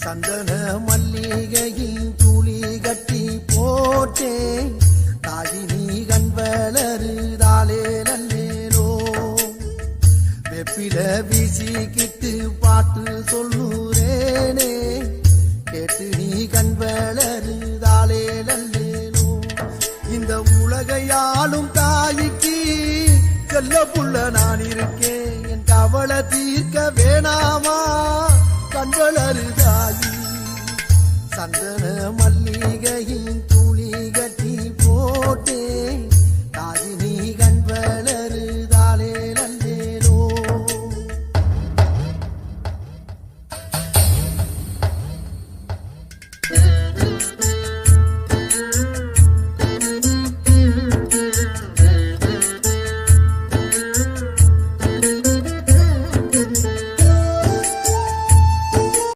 சந்தன மல்லிகையின் துளி கட்டி போட்டேன் தாயினி கண் வளருதாலே நல்லேலோ வெப்பில வீசிக்கிட்டு பாட்டு சொல்லுறேனே கேட்டு நீ கண் வளருதாலே நல்லேலோ இந்த உலகையாளும் தாய்க்கு செல்ல புள்ள நான் இருக்கேன் என் கவலை தீர்க்க வேணாமா கண்வளருதாயி சந்தன மல்லிகையின் துளி கட்டி போட்டேன்